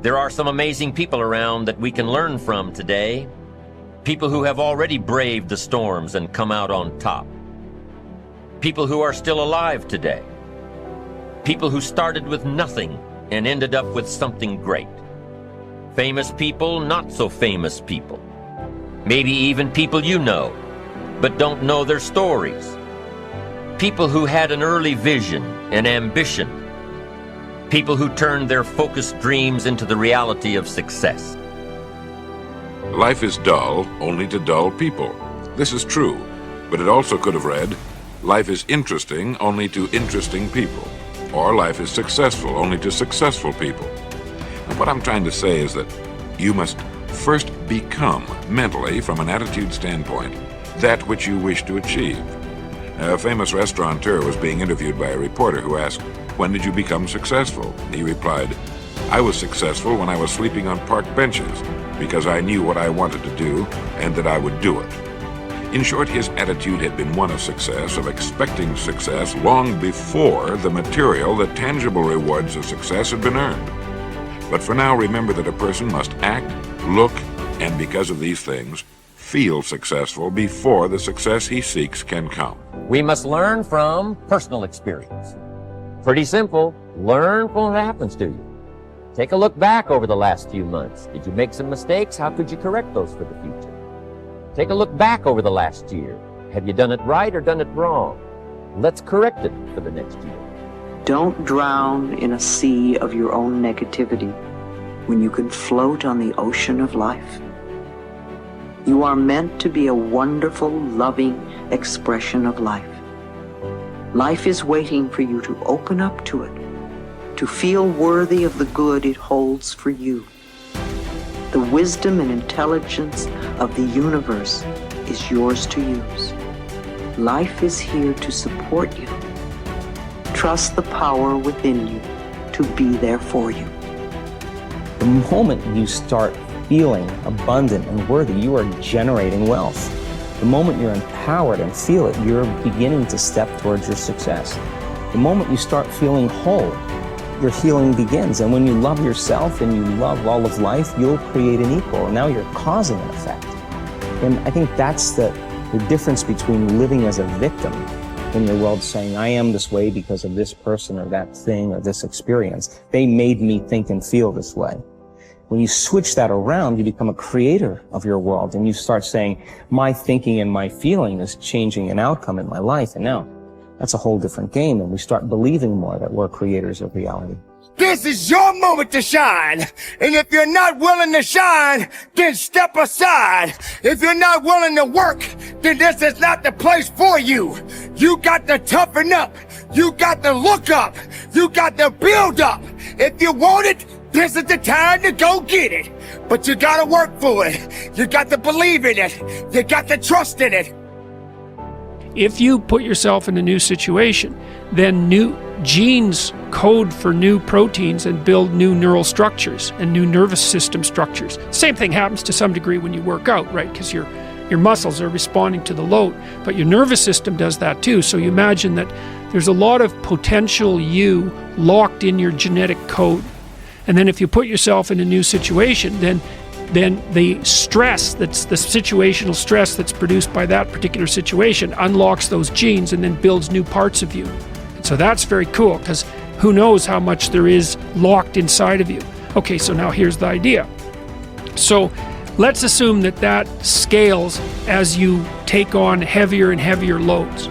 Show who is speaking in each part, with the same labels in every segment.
Speaker 1: There are some amazing people around that we can learn from today. People who have already braved the storms and come out on top. People who are still alive today. People who started with nothing and ended up with something great. Famous people, not so famous people. Maybe even people you know, but don't know their stories. People who had an early vision and ambition. People who turned their focused dreams into the reality of success.
Speaker 2: Life is dull only to dull people. This is true, but it also could have read, life is interesting only to interesting people. Or life is successful only to successful people. And what I'm trying to say is that you must first become, mentally, from an attitude standpoint, that which you wish to achieve. A famous restaurateur was being interviewed by a reporter who asked, "When did you become successful?" He replied, "I was successful when I was sleeping on park benches because I knew what I wanted to do and that I would do it." In short, his attitude had been one of success, of expecting success long before the material, the tangible rewards of success had been earned. But for now, remember that a person must act, look, and because of these things, feel successful before the success he seeks can come.
Speaker 1: We must learn from personal experience. Pretty simple. Learn from what happens to you. Take a look back over the last few months. Did you make some mistakes? How could you correct those for the future? Take a look back over the last year. Have you done it right or done it wrong? Let's correct it for the next year.
Speaker 3: Don't drown in a sea of your own negativity when you can float on the ocean of life. You are meant to be a wonderful, loving expression of life. Life is waiting for you to open up to it, to feel worthy of the good it holds for you. The wisdom and intelligence of the universe is yours to use. Life is here to support you. Trust the power within you to be there for you.
Speaker 4: The moment you start feeling abundant and worthy, you are generating wealth. The moment you're empowered and feel it, you're beginning to step towards your success. The moment you start feeling whole, your healing begins. And when you love yourself and you love all of life, you'll create an equal. And now you're causing an effect. And I think that's the difference between living as a victim in your world, saying, I am this way because of this person or that thing or this experience. They made me think and feel this way. When you switch that around, you become a creator of your world, and you start saying, my thinking and my feeling is changing an outcome in my life. And now that's a whole different game, and we start believing more that we're creators of reality.
Speaker 5: This is your moment to shine. And if you're not willing to shine, then step aside. If you're not willing to work, then this is not the place for you. You got to toughen up. You got to look up. You got to build up. If you want it, this is the time to go get it. But you got to work for it. You got to believe in it. You got to trust in it.
Speaker 6: If you put yourself in a new situation, then new genes code for new proteins and build new neural structures and new nervous system structures. Same thing happens to some degree when you work out, right? Because your muscles are responding to the load, but your nervous system does that too. So you imagine that there's a lot of potential you locked in your genetic code. And then if you put yourself in a new situation, then the stress, that's the situational stress that's produced by that particular situation, unlocks those genes and then builds new parts of you. And so that's very cool, because who knows how much there is locked inside of you. Okay, so now here's the idea. So let's assume that scales as you take on heavier and heavier loads.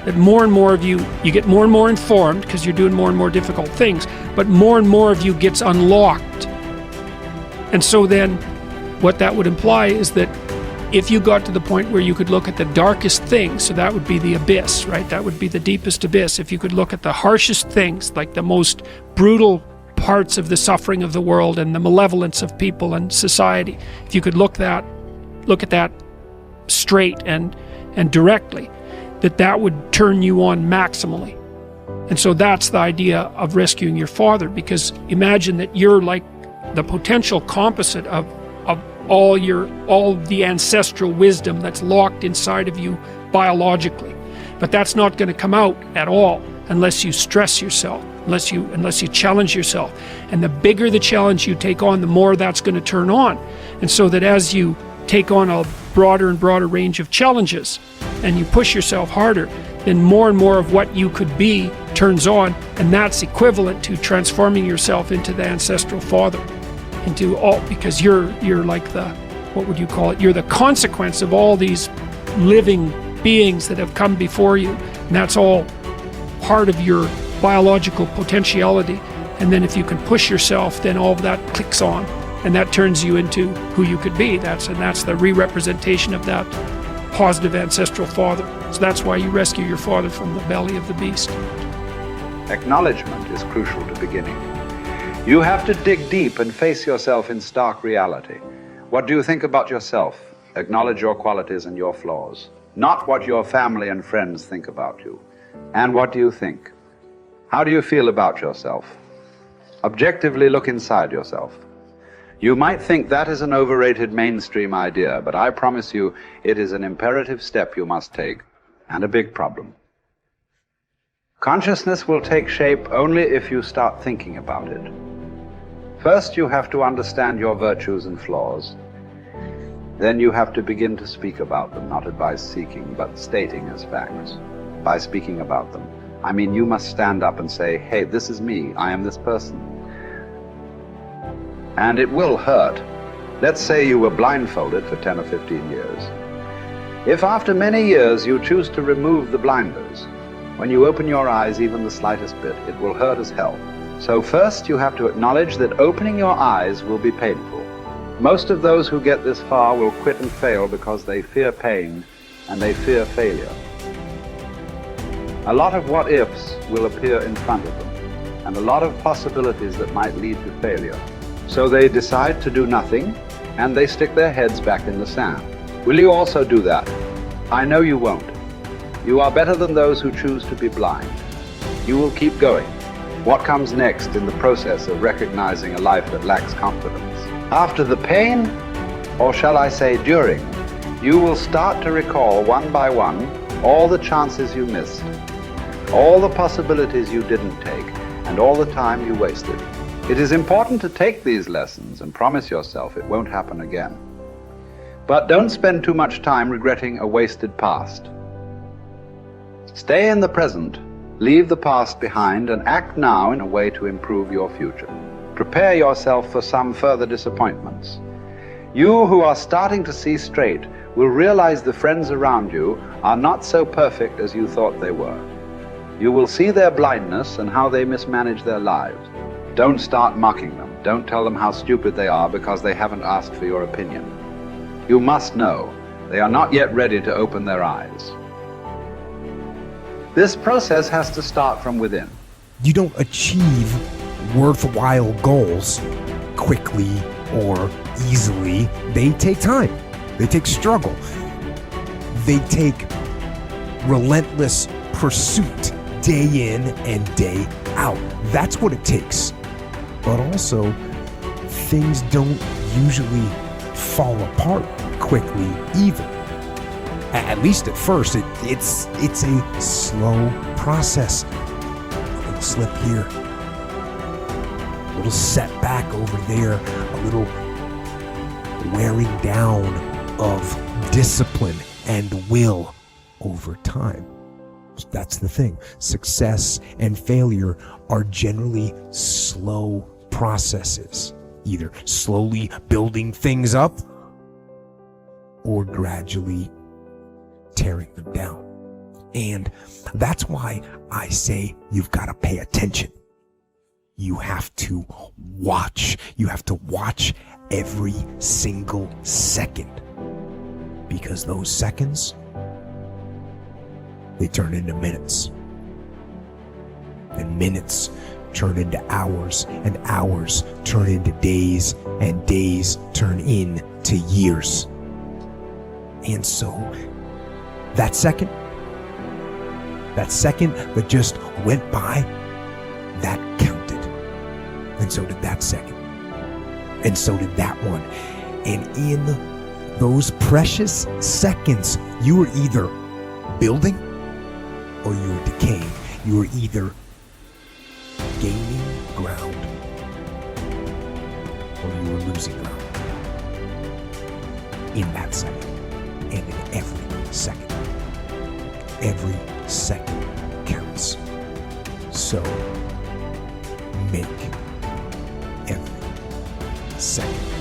Speaker 6: That more and more of you get more and more informed because you're doing more and more difficult things, but more and more of you gets unlocked. And so then what that would imply is that if you got to the point where you could look at the darkest things, so that would be the abyss, right? That would be the deepest abyss. If you could look at the harshest things, like the most brutal parts of the suffering of the world and the malevolence of people and society, if you could look at that straight and directly, that would turn you on maximally. And so that's the idea of rescuing your father, because imagine that you're like the potential composite of all the ancestral wisdom that's locked inside of you biologically. But that's not going to come out at all unless you stress yourself. unless you challenge yourself. And the bigger the challenge you take on, the more that's going to turn on. And so that as you take on a broader and broader range of challenges and you push yourself harder, then more and more of what you could be turns on, and that's equivalent to transforming yourself into the ancestral father, because you're like the, what would you call it? You're the consequence of all these living beings that have come before you, and that's all part of your biological potentiality. And then if you can push yourself, then all of that clicks on, and that turns you into who you could be. That's the re-representation of that positive ancestral father. So that's why you rescue your father from the belly of the beast.
Speaker 7: Acknowledgement is crucial to beginning. You have to dig deep and face yourself in stark reality. What do you think about yourself? Acknowledge your qualities and your flaws, not what your family and friends think about you. And what do you think? How do you feel about yourself? Objectively look inside yourself. You might think that is an overrated mainstream idea, but I promise you it is an imperative step you must take, and a big problem. Consciousness will take shape only if you start thinking about it. First, you have to understand your virtues and flaws. Then you have to begin to speak about them, not advice-seeking, but stating as facts. By speaking about them, I mean you must stand up and say, hey, this is me, I am this person. And it will hurt. Let's say you were blindfolded for 10 or 15 years. If after many years you choose to remove the blinders, when you open your eyes even the slightest bit, it will hurt as hell. So first you have to acknowledge that opening your eyes will be painful. Most of those who get this far will quit and fail because they fear pain and they fear failure. A lot of what-ifs will appear in front of them, and a lot of possibilities that might lead to failure. So they decide to do nothing, and they stick their heads back in the sand. Will you also do that? I know you won't. You are better than those who choose to be blind. You will keep going. What comes next in the process of recognizing a life that lacks confidence? After the pain, or shall I say during, you will start to recall one by one all the chances you missed, all the possibilities you didn't take, and all the time you wasted. It is important to take these lessons and promise yourself it won't happen again. But don't spend too much time regretting a wasted past. Stay in the present, leave the past behind, and act now in a way to improve your future. Prepare yourself for some further disappointments. You who are starting to see straight will realize the friends around you are not so perfect as you thought they were. You will see their blindness and how they mismanage their lives. Don't start mocking them. Don't tell them how stupid they are because they haven't asked for your opinion. You must know they are not yet ready to open their eyes. This process has to start from within.
Speaker 8: You don't achieve worthwhile goals quickly or easily. They take time. They take struggle. They take relentless pursuit day in and day out. That's what it takes. But also, things don't usually fall apart quickly either. At least at first, it's a slow process. A little slip here, a little setback over there, a little wearing down of discipline and will over time. That's the thing. Success and failure are generally slow processes, either slowly building things up or gradually tearing them down. And that's why I say you've got to pay attention. You have to watch. You have to watch every single second, because those seconds, they turn into minutes, and minutes turn into hours, and hours turn into days, and days turn into years. And so that second that just went by, that counted. And so did that second. And so did that one. And in those precious seconds, you were either building or you were decaying. You were either gaining ground or you are losing ground in that second and in every second. Every second counts. So make every second